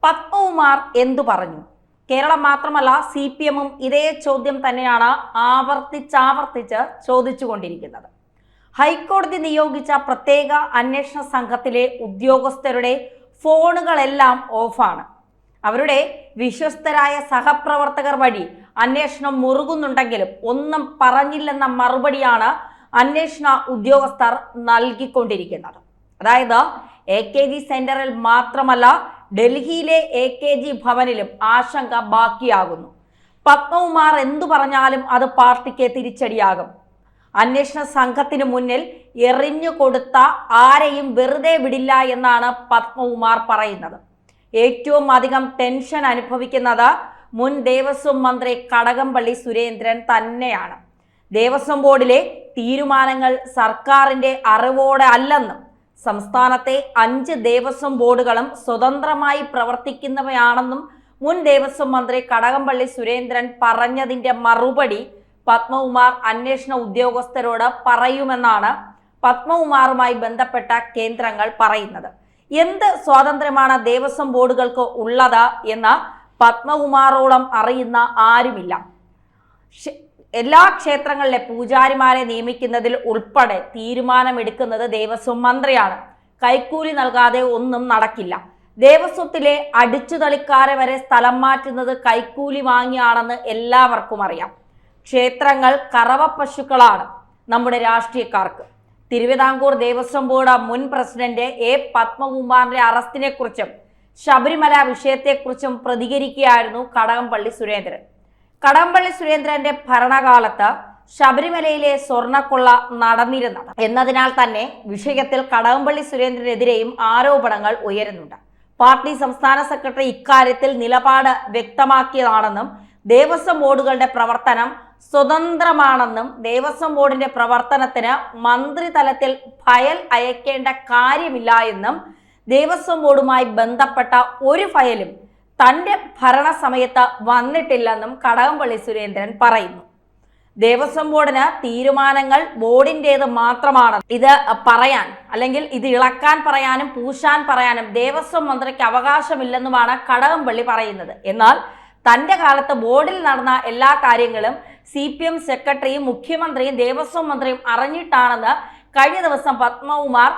പത്മകുമാർ എന്തു പറഞ്ഞു? കേരളം മാത്രമല്ല CPM-ഉം ഇതേ ചോദ്യം തന്നെയാണ് ആവർത്തിച്ചാവർത്തിച്ച് ചോദിച്ചുകൊണ്ടിരിക്കുന്നത്. ഹൈക്കോടതി നിയോഗിച്ച പ്രത്യേക അന്വേഷണ സംഘത്തിലെ ഉദ്യോഗസ്ഥരുടെ ഫോണുകളെല്ലാം ഓഫാണ്. അവരുടെ വിശ്വസ്തരായ സഹപ്രവർത്തകർ വഴി അന്വേഷണം മുറുകുന്നുണ്ടെങ്കിലും ഒന്നും പറഞ്ഞില്ലെന്ന മറുപടിയാണ് അന്വേഷണ ഉദ്യോഗസ്ഥർ നൽകിക്കൊണ്ടിരിക്കുന്നത്. അതായത് AKG സെന്ററിൽ മാത്രമല്ല ഡൽഹിയിലെ AKG ഭവനിലും ആശങ്ക ബാക്കിയാകുന്നു. പത്മകുമാർ എന്തു പറഞ്ഞാലും അത് പാർട്ടിക്ക് തിരിച്ചടിയാകും. അന്വേഷണ സംഘത്തിന് മുന്നിൽ എറിഞ്ഞു കൊടുത്ത ആരെയും വെറുതെ വിടില്ല എന്നാണ് പത്മകുമാർ പറയുന്നത്. ഏറ്റവും അധികം ടെൻഷൻ അനുഭവിക്കുന്നത് മുൻ ദേവസ്വം മന്ത്രി കടകംപള്ളി സുരേന്ദ്രൻ തന്നെയാണ്. ദേവസ്വം ബോർഡിലെ തീരുമാനങ്ങൾ സർക്കാരിന്റെ അറിവോടെ അല്ലെന്നും സംസ്ഥാനത്തെ 5 ദേവസ്വം ബോർഡുകളും സ്വതന്ത്രമായി പ്രവർത്തിക്കുന്നവയാണെന്നും മുൻ ദേവസ്വം മന്ത്രി കടകംപള്ളി സുരേന്ദ്രൻ പറഞ്ഞതിന്റെ മറുപടി പത്മകുമാർ അന്വേഷണ ഉദ്യോഗസ്ഥരോട് പറയുമെന്നാണ് പത്മകുമാറുമായി ബന്ധപ്പെട്ട കേന്ദ്രങ്ങൾ പറയുന്നത്. എന്ത് സ്വാതന്ത്ര്യമാണ് ദേവസ്വം ബോർഡുകൾക്ക് ഉള്ളത് എന്ന് പത്മകുമാറോളം അറിയുന്ന ആരുമില്ല. എല്ലാ ക്ഷേത്രങ്ങളിലെ പൂജാരിമാരെ നിയമിക്കുന്നതിൽ ഉൾപ്പെടെ തീരുമാനമെടുക്കുന്നത് ദേവസ്വം മന്ത്രിയാണ്. കൈക്കൂലി നൽകാതെ ഒന്നും നടക്കില്ല. ദേവസ്വത്തിലെ അടിച്ചുതളിക്കാരെ വരെ സ്ഥലം മാറ്റുന്നത് കൈക്കൂലി വാങ്ങിയാണെന്ന് എല്ലാവർക്കും അറിയാം. ക്ഷേത്രങ്ങൾ കറവ പശുക്കളാണ് നമ്മുടെ രാഷ്ട്രീയക്കാർക്ക്. തിരുവിതാംകൂർ ദേവസ്വം ബോർഡ് മുൻ പ്രസിഡന്റ് A. പത്മകുമാറിന്റെ അറസ്റ്റിനെ കുറിച്ചും ശബരിമല വിഷയത്തെക്കുറിച്ചും പ്രതികരിക്കുകയായിരുന്നു കടകംപള്ളി സുരേന്ദ്രൻ. കടകംപള്ളി സുരേന്ദ്രന്റെ ഭരണകാലത്ത് ശബരിമലയിലെ സ്വർണ്ണക്കൊള്ള നടന്നിരുന്നത് എന്നതിനാൽ തന്നെ വിഷയത്തിൽ കടകംപള്ളി സുരേന്ദ്രനെതിരെയും ആരോപണങ്ങൾ ഉയരുന്നുണ്ട്. പാർട്ടി സംസ്ഥാന സെക്രട്ടറി ഇക്കാര്യത്തിൽ നിലപാട് വ്യക്തമാക്കിയതാണെന്നും ദേവസ്വം ബോർഡുകളുടെ പ്രവർത്തനം സ്വതന്ത്രമാണെന്നും ദേവസ്വം ബോർഡിന്റെ പ്രവർത്തനത്തിന് മന്ത്രിതലത്തിൽ ഫയൽ അയക്കേണ്ട കാര്യമില്ല എന്നും ദേവസ്വം ബോർഡുമായി ബന്ധപ്പെട്ട ഒരു ഫയലും തന്റെ ഭരണസമയത്ത് വന്നിട്ടില്ലെന്നും കടകംപള്ളി സുരേന്ദ്രൻ പറയുന്നു. ദേവസ്വം ബോർഡിന് തീരുമാനങ്ങൾ ബോർഡിൻ്റേത് മാത്രമാണ്. ഇത് പറയാൻ അല്ലെങ്കിൽ ഇത് ഇളക്കാൻ പറയാനും പൂശാൻ പറയാനും ദേവസ്വം മന്ത്രിക്ക് അവകാശമില്ലെന്നുമാണ് കടകംപള്ളി പറയുന്നത്. എന്നാൽ തന്റെ കാലത്ത് ബോർഡിൽ നടന്ന എല്ലാ കാര്യങ്ങളും CPM സെക്രട്ടറിയും മുഖ്യമന്ത്രിയും ദേവസ്വം മന്ത്രിയും അറിഞ്ഞിട്ടാണെന്ന് കഴിഞ്ഞ ദിവസം പത്മകുമാർ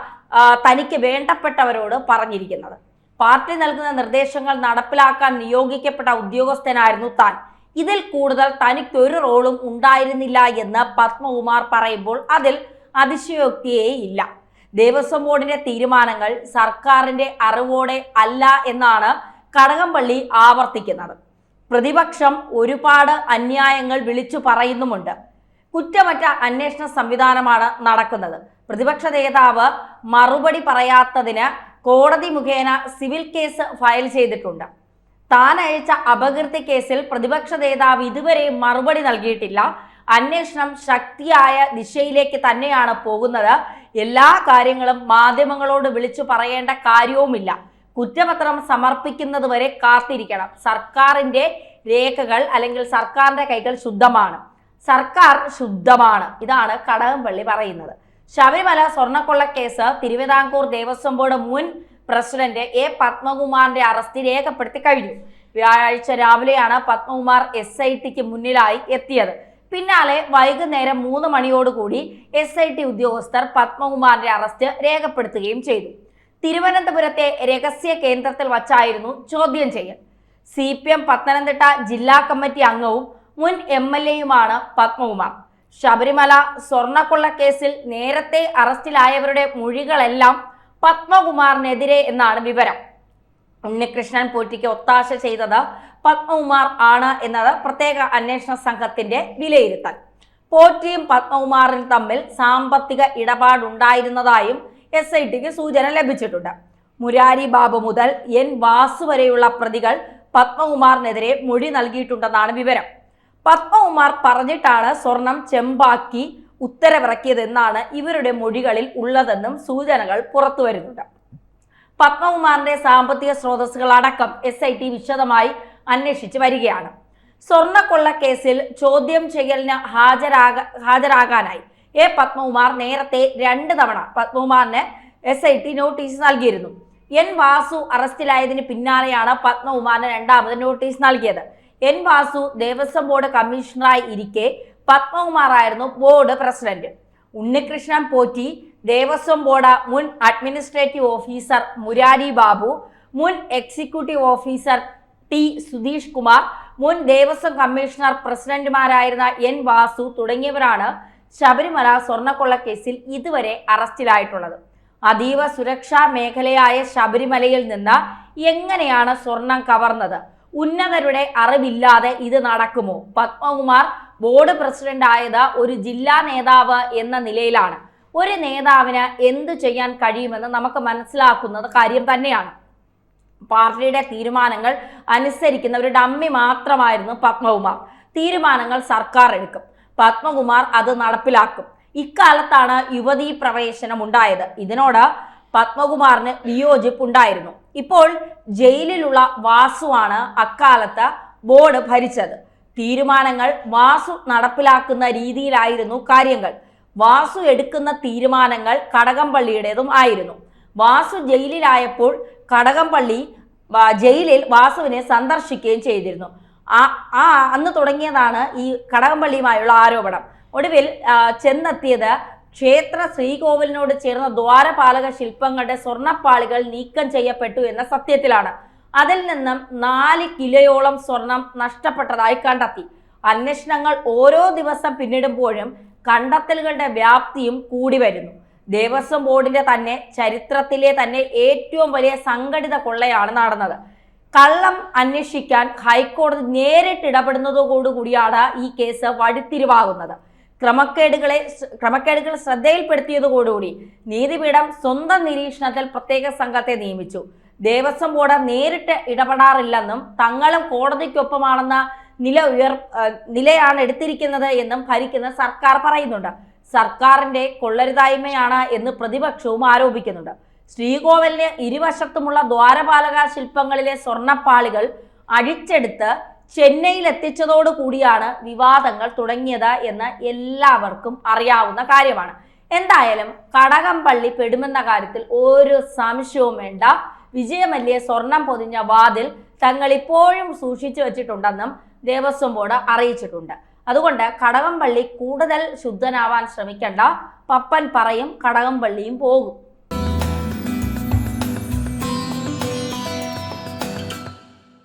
തനിക്ക് വേണ്ടപ്പെട്ടവരോട് പറഞ്ഞിരിക്കുന്നത്. പാർട്ടി നൽകുന്ന നിർദ്ദേശങ്ങൾ നടപ്പിലാക്കാൻ നിയോഗിക്കപ്പെട്ട ഉദ്യോഗസ്ഥനായിരുന്നു താൻ. ഇതിൽ കൂടുതൽ തനിക്കൊരു റോളും ഉണ്ടായിരുന്നില്ല എന്ന് പത്മകുമാർ പറയുമ്പോൾ അതിൽ അതിശയോക്തിയേ ഇല്ല. ദേവസ്വം ബോർഡിന്റെ തീരുമാനങ്ങൾ സർക്കാരിന്റെ അറിവോടെ അല്ല എന്നാണ് കടകംപള്ളി ആവർത്തിക്കുന്നത്. പ്രതിപക്ഷം ഒരുപാട് അന്യായങ്ങൾ വിളിച്ചു പറയുന്നുമുണ്ട്. കുറ്റമറ്റ അന്വേഷണ സംവിധാനമാണ് നടക്കുന്നത്. പ്രതിപക്ഷ നേതാവ് മറുപടി പറയാത്തതിന് കോടതി മുഖേന സിവിൽ കേസ് ഫയൽ ചെയ്തിട്ടുണ്ട്. താൻ അയച്ച അപകീർത്തി കേസിൽ പ്രതിപക്ഷ നേതാവ് ഇതുവരെ മറുപടി നൽകിയിട്ടില്ല. അന്വേഷണം ശക്തിയായ ദിശയിലേക്ക് തന്നെയാണ് പോകുന്നത്. എല്ലാ കാര്യങ്ങളും മാധ്യമങ്ങളോട് വിളിച്ചു പറയേണ്ട കാര്യവുമില്ല. കുറ്റപത്രം സമർപ്പിക്കുന്നത് വരെ കാത്തിരിക്കണം. സർക്കാരിന്റെ രേഖകൾ അല്ലെങ്കിൽ സർക്കാരിന്റെ കൈകൾ ശുദ്ധമാണ്. സർക്കാർ ശുദ്ധമാണ്. ഇതാണ് കടകംപള്ളി പറയുന്നത്. ശബരിമല സ്വർണ്ണക്കൊള്ള കേസ് തിരുവിതാംകൂർ ദേവസ്വം ബോർഡ് മുൻ പ്രസിഡന്റ് A. പത്മകുമാറിന്റെ അറസ്റ്റ് രേഖപ്പെടുത്തി കഴിഞ്ഞു. വ്യാഴാഴ്ച രാവിലെയാണ് പത്മകുമാർ SITക്ക് മുന്നിലായി എത്തിയത്. പിന്നാലെ വൈകുന്നേരം 3 മണിയോടുകൂടി SIT ഉദ്യോഗസ്ഥർ പത്മകുമാറിന്റെ അറസ്റ്റ് രേഖപ്പെടുത്തുകയും ചെയ്തു. തിരുവനന്തപുരത്തെ രഹസ്യ കേന്ദ്രത്തിൽ വച്ചായിരുന്നു ചോദ്യം ചെയ്യൽ. CPM പത്തനംതിട്ട ജില്ലാ കമ്മിറ്റി അംഗവും മുൻ MLAയുമാണ് പത്മകുമാർ. ശബരിമല സ്വർണ്ണക്കൊള്ള കേസിൽ നേരത്തെ അറസ്റ്റിലായവരുടെ മൊഴികളെല്ലാം പത്മകുമാറിനെതിരെ എന്നാണ് വിവരം. ഉണ്ണികൃഷ്ണൻ പോറ്റിക്ക് ഒത്താശ ചെയ്തത് പത്മകുമാർ ആണ് എന്നത് പ്രത്യേക അന്വേഷണ സംഘത്തിന്റെ വിലയിരുത്തൽ. പോറ്റിയും പത്മകുമാറും തമ്മിൽ സാമ്പത്തിക ഇടപാടുണ്ടായിരുന്നതായും SITക്ക് സൂചന ലഭിച്ചിട്ടുണ്ട്. മുരാരി ബാബു മുതൽ N. വാസു വരെയുള്ള പ്രതികൾ പത്മകുമാറിനെതിരെ മൊഴി നൽകിയിട്ടുണ്ടെന്നാണ് വിവരം. പത്മകുമാർ പറഞ്ഞിട്ടാണ് സ്വർണം ചെമ്പാക്കി ഉത്തരവിറക്കിയതെന്നാണ് ഇവരുടെ മൊഴികളിൽ ഉള്ളതെന്നും സൂചനകൾ പുറത്തു വരുന്നുണ്ട്. പത്മകുമാറിന്റെ സാമ്പത്തിക സ്രോതസ്സുകൾ അടക്കം SIT വിശദമായി അന്വേഷിച്ച് വരികയാണ്. സ്വർണ്ണക്കൊള്ള കേസിൽ ചോദ്യം ചെയ്യലിന് ഹാജരാകാനായി A. പത്മകുമാർ നേരത്തെ 2 തവണ പത്മകുമാറിന് SIT നോട്ടീസ് നൽകിയിരുന്നു. എൻ വാസു അറസ്റ്റിലായതിന് പിന്നാലെയാണ് പത്മകുമാറിന് രണ്ടാമത് നോട്ടീസ് നൽകിയത്. എൻ വാസു ദേവസ്വം ബോർഡ് കമ്മീഷണറായി ഇരിക്കെ പത്മകുമാറായിരുന്നു board president. Unnikrishnan Potti, Devaswom board മുൻ അഡ്മിനിസ്ട്രേറ്റീവ് ഓഫീസർ മുരാരി ബാബു, മുൻ executive officer T Sudheesh Kumar, മുൻ ദേവസ്വം കമ്മീഷണർ പ്രസിഡന്റുമാരായിരുന്ന എൻ വാസു തുടങ്ങിയവരാണ് ശബരിമല സ്വർണ്ണക്കൊള്ളക്കേസിൽ ഇതുവരെ അറസ്റ്റിലായിട്ടുള്ളത്. അതീവ സുരക്ഷാ മേഖലയായ ശബരിമലയിൽ നിന്ന് എങ്ങനെയാണ് സ്വർണം കവർന്നത്? ഉന്നതരുടെ അറിവില്ലാതെ ഇത് നടക്കുമോ? പത്മകുമാർ ബോർഡ് പ്രസിഡന്റ് ആയത് ഒരു ജില്ലാ നേതാവ് എന്ന നിലയിലാണ്. ഒരു നേതാവിന് എന്തു ചെയ്യാൻ കഴിയുമെന്ന് നമുക്ക് മനസ്സിലാക്കുന്നത് കാര്യം തന്നെയാണ്. പാർട്ടിയുടെ തീരുമാനങ്ങൾ അനുസരിക്കുന്ന ഒരു ഡമ്മി മാത്രമായിരുന്നു പത്മകുമാർ. തീരുമാനങ്ങൾ സർക്കാർ എടുക്കും, പത്മകുമാർ അത് നടപ്പിലാക്കും. ഇക്കാലത്താണ് യുവതീ പ്രവേശനം ഉണ്ടായത്. ഇതിനോട് പത്മകുമാറിന് വിയോജിപ്പുണ്ടായിരുന്നു. ഇപ്പോൾ ജയിലിലുള്ള വാസുവാണ് അക്കാലത്ത് ബോർഡ് ഭരിച്ചത്. തീരുമാനങ്ങൾ വാസു നടപ്പിലാക്കുന്ന രീതിയിലായിരുന്നു കാര്യങ്ങൾ. വാസു എടുക്കുന്ന തീരുമാനങ്ങൾ കടകംപള്ളിയുടേതും ആയിരുന്നു. വാസു ജയിലിലായപ്പോൾ കടകംപള്ളി ജയിലിൽ വാസുവിനെ സന്ദർശിക്കുകയും ചെയ്തിരുന്നു. അന്ന് തുടങ്ങിയതാണ് ഈ കടകംപള്ളിയുമായുള്ള ആരോപണം. ഒടുവിൽ ചെന്നെത്തിയത് ക്ഷേത്ര ശ്രീകോവിലിനോട് ചേർന്ന ദ്വാരപാലക ശില്പങ്ങളുടെ സ്വർണ്ണപ്പാളികൾ നീക്കം ചെയ്യപ്പെട്ടു എന്ന സത്യത്തിലാണ്. അതിൽ നിന്നും 4 കിലോയോളം സ്വർണം നഷ്ടപ്പെട്ടതായി കണ്ടെത്തി. അന്വേഷണങ്ങൾ ഓരോ ദിവസം പിന്നിടുമ്പോഴും കണ്ടെത്തലുകളുടെ വ്യാപ്തിയും കൂടി വരുന്നു. ദേവസ്വം ബോർഡിന്റെ തന്നെ ചരിത്രത്തിലെ തന്നെ ഏറ്റവും വലിയ സംഘടിത കൊള്ളയാണ് നടന്നത്. കള്ളം അന്വേഷിക്കാൻ ഹൈക്കോടതി നേരിട്ട് ഇടപെടുന്നതോടുകൂടിയാണ് ഈ കേസ് വഴിത്തിരിവാകുന്നത്. ക്രമക്കേടുകൾ ശ്രദ്ധയിൽപ്പെടുത്തിയതോടുകൂടി നീതിപീഠം സ്വന്തം നിരീക്ഷണത്തിൽ പ്രത്യേക സംഘത്തെ നിയമിച്ചു. ദേവസ്വം ബോർഡ് നേരിട്ട് ഇടപെടാറില്ലെന്നും തങ്ങളും കോടതിക്കൊപ്പമാണെന്ന നിലയാണ് എടുത്തിരിക്കുന്നത് എന്നും ഭരിക്കുന്ന സർക്കാർ പറയുന്നുണ്ട്. സർക്കാരിന്റെ കൊള്ളരുതായ്മയാണ് എന്ന് പ്രതിപക്ഷവും ആരോപിക്കുന്നുണ്ട്. ശ്രീകോവിലിന് ഇരുവശത്തുമുള്ള ദ്വാരപാലക ശില്പങ്ങളിലെ സ്വർണ്ണപ്പാളികൾ അഴിച്ചെടുത്ത് ചെന്നൈയിൽ എത്തിച്ചതോടുകൂടിയാണ് വിവാദങ്ങൾ തുടങ്ങിയത് എന്ന് എല്ലാവർക്കും അറിയാവുന്ന കാര്യമാണ്. എന്തായാലും കടകംപള്ളി പെടുമെന്ന കാര്യത്തിൽ ഒരു സംശയവും വേണ്ട. വിജയമല്യ സ്വർണം പൊതിഞ്ഞ വാതിൽ തങ്ങൾ ഇപ്പോഴും സൂക്ഷിച്ചു വെച്ചിട്ടുണ്ടെന്നും ദേവസ്വം ബോർഡ് അറിയിച്ചിട്ടുണ്ട്. അതുകൊണ്ട് കടകംപള്ളി കൂടുതൽ ശുദ്ധനാവാൻ ശ്രമിക്കേണ്ട. പപ്പൻ പറയും, കടകംപള്ളിയും പോകും.